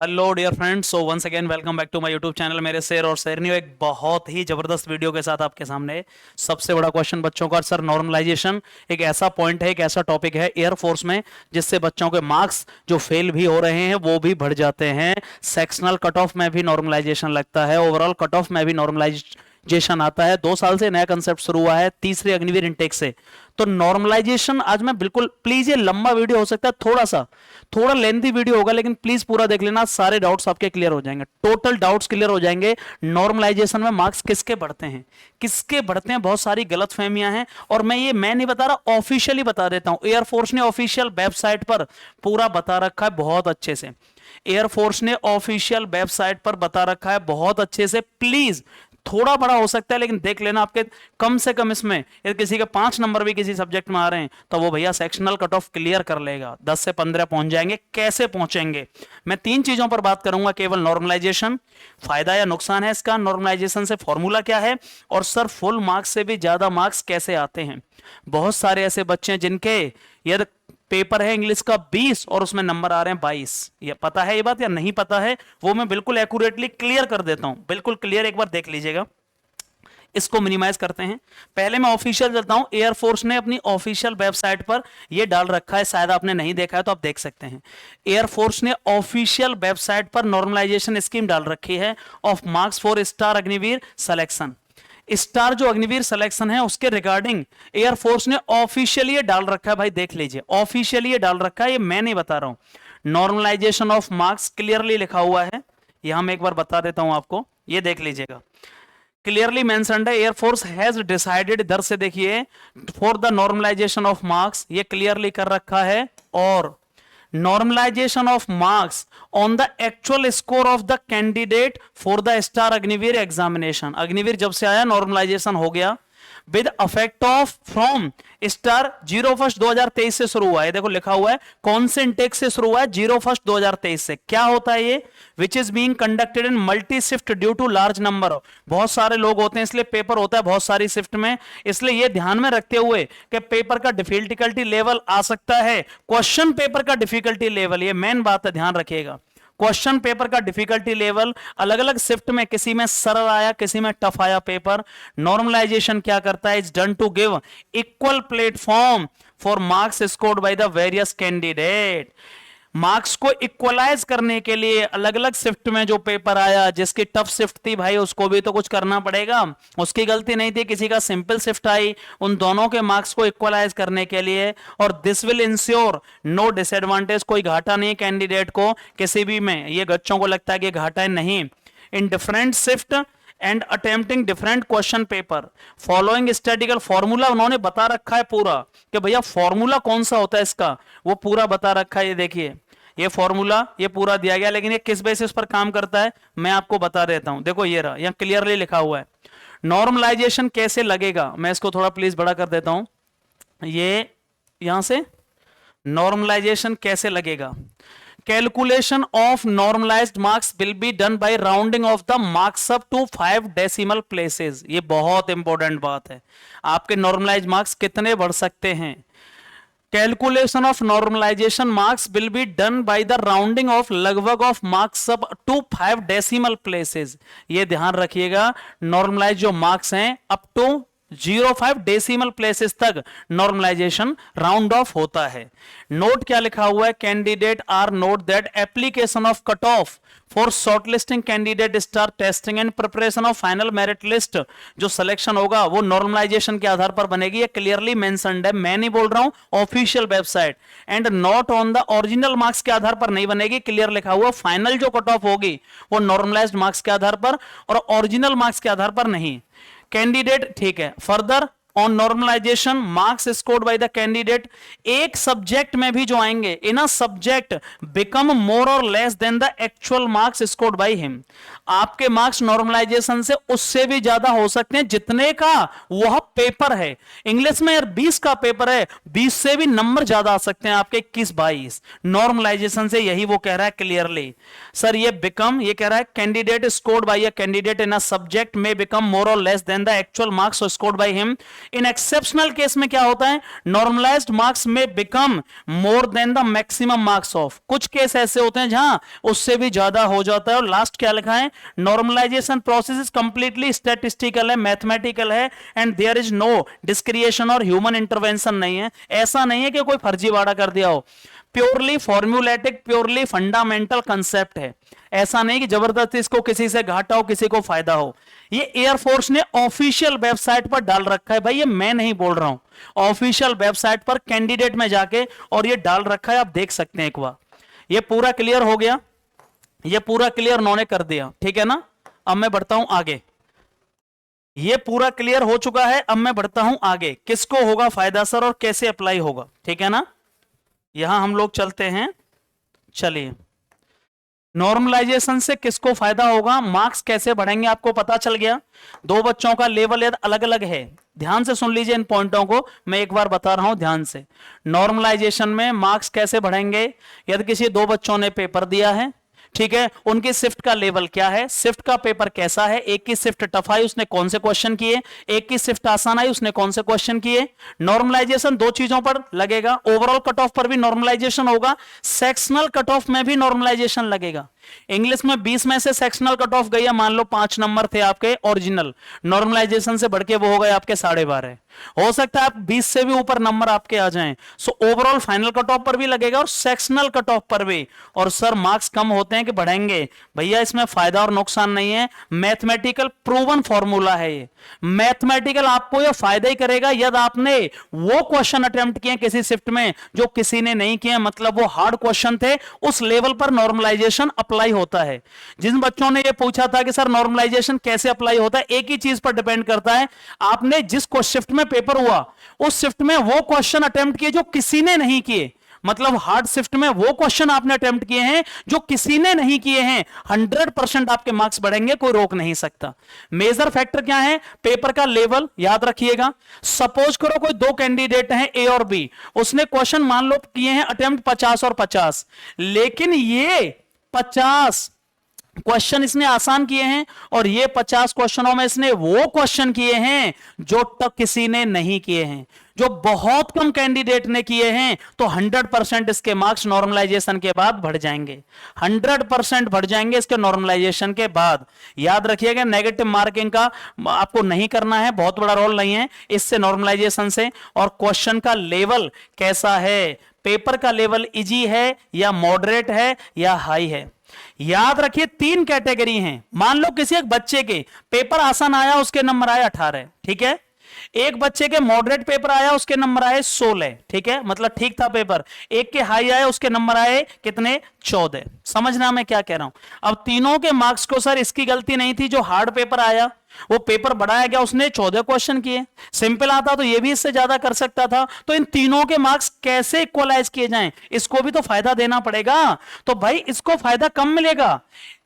Hello dear friends, so once again welcome back to my YouTube channel. मेरे शेर और शेरनियों एक बहुत ही जबरदस्त वीडियो के साथ आपके सामने। सबसे बड़ा क्वेश्चन बच्चों का, सर नॉर्मलाइजेशन एक ऐसा पॉइंट है, एक ऐसा टॉपिक है एयरफोर्स में जिससे बच्चों के मार्क्स जो फेल भी हो रहे हैं वो भी बढ़ जाते हैं। सेक्शनल कट ऑफ में भी नॉर्मलाइजेशन लगता है, ओवरऑल कट ऑफ में भी नॉर्मलाइजेशन आता है। 2 साल से नया कंसेप्ट शुरू हुआ है, तीसरे अग्निवीर इनटेक से। तो नॉर्मलाइजेशन आज मैं बिल्कुल, प्लीज ये लंबा वीडियो हो सकता है, थोड़ा लेंथी वीडियो होगा, लेकिन प्लीज पूरा देख लेना, सारे डाउट्स आपके क्लियर हो जाएंगे, टोटल डाउट्स क्लियर हो जाएंगे। नॉर्मलाइजेशन में मार्क्स किसके बढ़ते हैं, किसके बढ़ते हैं, बहुत सारी गलत फहमियां हैं। और मैं नहीं बता रहा, ऑफिशियली बता देता हूं। एयरफोर्स ने ऑफिशियल वेबसाइट पर पूरा बता रखा है बहुत अच्छे से। एयरफोर्स ने ऑफिशियल वेबसाइट पर बता रखा है बहुत अच्छे से। प्लीज, थोड़ा बड़ा हो सकता है लेकिन देख लेना, आपके कम से कम इसमें यदि किसी के 5 नंबर भी किसी सब्जेक्ट में आ रहे हैं तो वो भैया सेक्शनल कट ऑफ क्लियर कर लेगा, 10 से 15 पहुंच जाएंगे। कैसे पहुंचेंगे, मैं 3 चीजों पर बात करूंगा केवल। नॉर्मलाइजेशन, फायदा या नुकसान है इसका, नॉर्मलाइजेशन से फॉर्मूला क्या है, और सर फुल मार्क्स से भी ज्यादा मार्क्स कैसे आते हैं। बहुत सारे ऐसे बच्चे हैं जिनके यदि पेपर है इंग्लिश का 20 और उसमें नंबर आ रहे हैं 22। ये पता है ये बात या नहीं पता है, वो मैं बिल्कुल एक्यूरेटली क्लियर कर देता हूं, बिल्कुल क्लियर, एक बार देख लीजिएगा। इसको मिनिमाइज करते हैं। पहले मैं ऑफिशियल चलता हूं। एयरफोर्स ने अपनी ऑफिशियल वेबसाइट पर यह डाल रखा है, शायद आपने नहीं देखा है तो आप देख सकते हैं। एयरफोर्स ने ऑफिशियल वेबसाइट पर नॉर्मलाइजेशन स्कीम डाल रखी है of marks for star Agniveer selection. Star जो अग्निवीर सिलेक्शन है उसके रिगार्डिंग एयरफोर्स ने ऑफिशियली डाल रखा है, भाई देख लीजिए, ऑफिशियली डाल रखा है, ये मैं नहीं बता रहा हूं। नॉर्मलाइजेशन ऑफ मार्क्स क्लियरली लिखा हुआ है, यहां मैं एक बार बता देता हूं आपको, ये देख लीजिएगा, क्लियरली मेंशन्ड है। एयरफोर्स हैज डिसाइडेड, इधर से देखिए, for the normalisation of marks, ये क्लियरली कर रखा है। और normalisation of marks on the actual score of the candidate for the star Agniveer examination. Agniveer जब से आया नॉर्मलाइजेशन हो गया with effect of from star 01/1/2023 से शुरू हुआ है। देखो लिखा हुआ है कौन से इंटेक से शुरू हुआ है, 01/1/2023 से। क्या होता है ये, which is being conducted in multi shift due to large number. बहुत सारे लोग होते हैं इसलिए पेपर होता है बहुत सारी शिफ्ट में, इसलिए ये ध्यान में रखते हुए कि पेपर का डिफिकल्टी लेवल आ सकता है, क्वेश्चन पेपर का डिफिकल्टी लेवल, ये मेन बात है, ध्यान रखिएगा। क्वेश्चन पेपर का डिफिकल्टी लेवल अलग अलग शिफ्ट में, किसी में सरल आया, किसी में टफ आया पेपर। नॉर्मलाइजेशन क्या करता है, is done to give equal platform for marks scored by the various candidate. Marks को इक्वलाइज करने के लिए अलग अलग शिफ्ट में जो पेपर आया, जिसकी टफ शिफ्ट थी भाई उसको भी तो कुछ करना पड़ेगा, उसकी गलती नहीं थी, किसी का सिंपल शिफ्ट आई, उन दोनों के मार्क्स को इक्वलाइज करने के लिए। और this will ensure no disadvantage, कोई घाटा नहीं कैंडिडेट को किसी भी में। ये बच्चों को लगता है कि घाटा है, नहीं। In different shift and attempting different question paper following statistical formula, उन्होंने बता रखा है पूरा कि भैया फॉर्मूला कौन सा होता है इसका, वो पूरा बता रखा है। ये देखिए, ये फॉर्मूला ये पूरा दिया गया, लेकिन ये किस बेसिस पर काम करता है मैं आपको बता देता हूं। देखो ये रहा, यहां क्लियरली लिखा हुआ है नॉर्मलाइजेशन कैसे लगेगा। मैं इसको थोड़ा प्लीज बड़ा कर देता हूं, ये यहां से नॉर्मलाइजेशन कैसे लगेगा। Calculation of normalised marks will be done by rounding off the marks up to 5 decimal places. ये बहुत इंपॉर्टेंट बात है, आपके नॉर्मलाइज्ड मार्क्स कितने बढ़ सकते हैं। Calculation of normalisation marks will be done by the rounding off लगभग off marks up to 5 decimal places. ये ध्यान रखिएगा, नॉर्मलाइज जो मार्क्स हैं अप टू 05 डेसिमल प्लेसेस तक नॉर्मलाइजेशन राउंड ऑफ होता है। नोट क्या लिखा हुआ है, candidate are note that application of cut off for shortlisting candidate star testing and preparation of final merit list, जो सिलेक्शन होगा वो नॉर्मलाइजेशन के आधार पर बनेगी। ये क्लियरली मेंशन्ड है, मैं नहीं बोल रहा हूं, official website. And not on the original marks के आधार पर नहीं बनेगी, क्लियर लिखा हुआ, फाइनल जो कट ऑफ होगी वो नॉर्मलाइज्ड मार्क्स के आधार पर और ओरिजिनल मार्क्स के आधार पर नहीं। कैंडिडेट, ठीक है, further on normalisation marks scored by the candidate, एक सब्जेक्ट में भी जो आएंगे, इन अ सब्जेक्ट बिकम मोर और less than the actual marks scored by him. आपके मार्क्स नॉर्मलाइजेशन से उससे भी ज्यादा हो सकते हैं जितने का वह पेपर है। इंग्लिश में यार 20 का पेपर है, 20 से भी नंबर ज्यादा आ सकते हैं आपके 21-22। नॉर्मलाइजेशन से यही वो कह रहा है क्लियरली। सर ये बिकम, ये कह रहा है candidate scored by a candidate in a subject में बिकम मोर और less than the actual marks scored by him in exceptional case में क्या होता है, नॉर्मलाइज्ड मार्क्स में become more than the maximum marks of, कुछ केस ऐसे होते हैं जहां उससे भी ज्यादा हो जाता है। और लास्ट क्या लिखा है, normalisation process is completely statistical है, मैथमेटिकल है, and there is no discretion और ह्यूमन इंटरवेंशन नहीं है। ऐसा नहीं है कि कोई फर्जीवाड़ा कर दिया हो, प्योरली फॉर्म्यूलेटिक, प्योरली फंडामेंटल कंसेप्ट है। ऐसा नहीं कि जबरदस्ती इसको किसी से घाटा हो, किसी को फायदा हो। ये एयरफोर्स ने ऑफिशियल वेबसाइट पर डाल रखा है भाई, ये मैं नहीं बोल रहा हूं, ऑफिशियल वेबसाइट पर कैंडिडेट में जाके और ये डाल रखा है, आप देख सकते हैं एक बार। ये पूरा क्लियर हो गया, ये पूरा क्लियर उन्होंने कर दिया, ठीक है ना। अब मैं बढ़ता हूं आगे, ये पूरा क्लियर हो चुका है। अब मैं बढ़ता हूं आगे, किसको होगा फायदा सर और कैसे अप्लाई होगा, ठीक है ना। यहां हम लोग चलते हैं, चलिए नॉर्मलाइजेशन से किसको फायदा होगा, मार्क्स कैसे बढ़ेंगे, आपको पता चल गया। दो बच्चों का लेवल यदि अलग अलग है, ध्यान से सुन लीजिए इन पॉइंटों को, मैं एक बार बता रहा हूं ध्यान से। नॉर्मलाइजेशन में मार्क्स कैसे बढ़ेंगे, यदि किसी दो बच्चों ने पेपर दिया है, ठीक है, उनकी शिफ्ट का लेवल क्या है, शिफ्ट का पेपर कैसा है, एक की शिफ्ट टफ आई उसने कौन से क्वेश्चन किए, एक की शिफ्ट आसान आई उसने कौन से क्वेश्चन किए। नॉर्मलाइजेशन दो चीजों पर लगेगा, ओवरऑल कट ऑफ पर भी नॉर्मलाइजेशन होगा, सेक्शनल कट ऑफ में भी नॉर्मलाइजेशन लगेगा। इंग्लिश में 20 में से सेक्शनल कट ऑफ गई है, मान लो 5 नंबर थे आपके ओरिजिनल, नॉर्मलाइजेशन से बढ़ के वो हो गए आपके 12.5। हो सकता है आप 20 से भी ऊपर नंबर आपके आ जाएं। So overall final cut off पर भी लगेगा और सेक्शनल कट ऑफ पर भी। और सर मार्क्स कम होते हैं कि बढ़ेंगे, भैया इसमें फायदा और नुकसान नहीं है, मैथमेटिकल प्रूवन फॉर्मूला है ये। मैथमेटिकल आपको ये फायदा ही करेगा यदि आपने वो क्वेश्चन अटेम्प्ट किए किसी शिफ्ट में जो किसी ने नहीं किए, मतलब वो हार्ड क्वेश्चन थे, उस लेवल पर नॉर्मलाइजेशन अप्लाई होता है। जिन बच्चों ने ये पूछा था कि सर नॉर्मलाइजेशन कैसे अप्लाई होता है, एक ही चीज पर डिपेंड करता है, आपने जिस शिफ्ट में पेपर हुआ उस शिफ्ट में वो क्वेश्चन अटेम्प्ट किए जो किसी ने नहीं किए, मतलब हार्ड शिफ्ट में वो क्वेश्चन आपने अटेम्प्ट किए हैं जो किसी ने नहीं किए हैं, 100% आपके मार्क्स बढ़ेंगे, कोई रोक नहीं सकता। मेजर फैक्टर क्या है, पेपर का लेवल याद रखिएगा। सपोज करो कोई दो कैंडिडेट हैं ए और बी, उसने क्वेश्चन मान लो किए हैं अटेम्प्ट 50 और 50, लेकिन ये 50 क्वेश्चन इसने आसान किए हैं और ये 50 क्वेश्चनों में इसने वो क्वेश्चन किए हैं जो तक किसी ने नहीं किए हैं, जो बहुत कम कैंडिडेट ने किए हैं। तो 100% इसके मार्क्स नॉर्मलाइजेशन के बाद बढ़ जाएंगे, 100% बढ़ जाएंगे इसके नॉर्मलाइजेशन के बाद। याद रखिएगा नेगेटिव मार्किंग का आपको नहीं करना है, बहुत बड़ा रोल नहीं है इससे नॉर्मलाइजेशन से। और क्वेश्चन का लेवल कैसा है, पेपर का लेवल इजी है या मॉडरेट है या हाई है। याद रखिए 3 कैटेगरी हैं। मान लो किसी एक बच्चे के पेपर आसान आया, उसके नंबर आए 18, ठीक है। एक बच्चे के मॉडरेट पेपर आया, उसके नंबर आए 16, ठीक है, मतलब ठीक था पेपर। एक के हाई आए, उसके नंबर आए कितने, 14। समझना मैं क्या कह रहा हूं। अब तीनों के मार्क्स को सर इसकी गलती नहीं थी, जो हार्ड पेपर आया वो पेपर बढ़ाया गया, उसने 14 क्वेश्चन किए। सिंपल आता तो ये भी इससे ज्यादा कर सकता था। तो इन तीनों के मार्क्स कैसे इक्वलाइज किए जाएं, इसको भी तो फायदा देना पड़ेगा। तो भाई इसको फायदा कम मिलेगा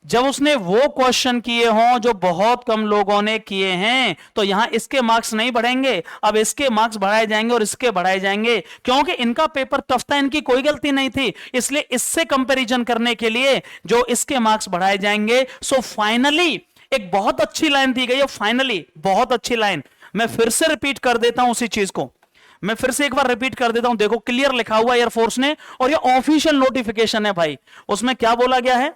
जब उसने वो क्वेश्चन किए हों जो बहुत कम लोगों ने किए हैं। तो यहां इसके मार्क्स नहीं बढ़ेंगे, अब इसके मार्क्स बढ़ाए जाएंगे और इसके बढ़ाए जाएंगे, क्योंकि इनका पेपर टफ था, इनकी कोई गलती नहीं थी, इसलिए इससे कंपैरिजन करने के लिए जो इसके मार्क्स बढ़ाए जाएंगे। सो फाइनली एक बहुत अच्छी लाइन दी गई है, फाइनली बहुत अच्छी लाइन। मैं फिर से रिपीट कर देता हूं उसी चीज को, मैं फिर से एक बार रिपीट कर देता हूं। देखो क्लियर लिखा हुआ एयरफोर्स ने, और ये ऑफिशियल नोटिफिकेशन है भाई। उसमें क्या बोला गया है,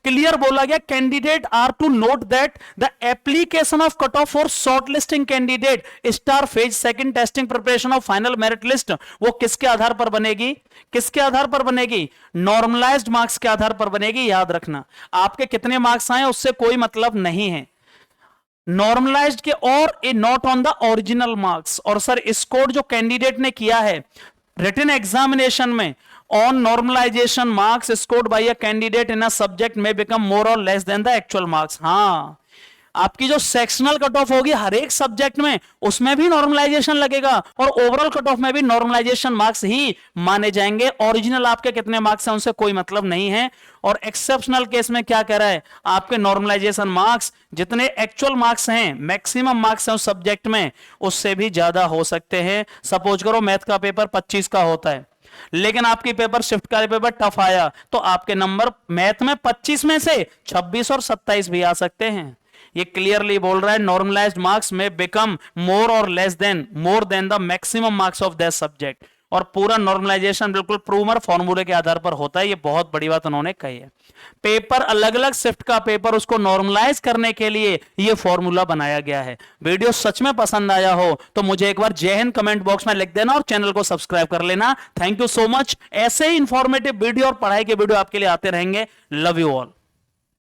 क्लियर बोला गया, candidate are to note that the application of cut off for shortlisting candidate star phase second testing preparation of final merit list, वो किसके आधार पर बनेगी, किसके आधार पर बनेगी, नॉर्मलाइज्ड मार्क्स के आधार पर बनेगी। याद रखना, आपके कितने मार्क्स आए उससे कोई मतलब नहीं है, नॉर्मलाइज्ड के, और a not on the original marks. और सर स्कोर जो कैंडिडेट ने किया है रिटन एग्जामिनेशन में on normalization marks scored by a candidate in a subject may become more or less than the actual marks। हाँ, आपकी जो सेक्शनल कट ऑफ होगी हर एक सब्जेक्ट में, उसमें भी नॉर्मलाइजेशन लगेगा और ओवरऑल कट ऑफ में भी नॉर्मलाइजेशन मार्क्स ही माने जाएंगे। ओरिजिनल आपके कितने मार्क्स हैं उनसे कोई मतलब नहीं है। और एक्सेप्शनल केस में क्या कह रहा है, आपके नॉर्मलाइजेशन मार्क्स जितने एक्चुअल मार्क्स हैं, मैक्सिमम मार्क्स हैं उस सब्जेक्ट में, उससे भी ज्यादा हो सकते हैं। सपोज करो मैथ का पेपर 25 का होता है, लेकिन आपकी पेपर शिफ्ट का पेपर टफ आया, तो आपके नंबर मैथ में 25 में से 26 और 27 भी आ सकते हैं। ये क्लियरली बोल रहा है नॉर्मलाइज्ड मार्क्स में become more than the maximum marks of that subject. और पूरा नॉर्मलाइजेशन बिल्कुल प्रूमर फॉर्मूले के आधार पर होता है। ये बहुत बड़ी बात उन्होंने कही है। पेपर अलग अलग शिफ्ट का पेपर उसको नॉर्मलाइज करने के लिए ये फॉर्मूला बनाया गया है। वीडियो सच में पसंद आया हो तो मुझे एक बार जय हिंद कमेंट बॉक्स में लिख देना और चैनल को सब्सक्राइब कर लेना। Thank you so much. ऐसे ही इंफॉर्मेटिव वीडियो और पढ़ाई के वीडियो आपके लिए आते रहेंगे। Love you all.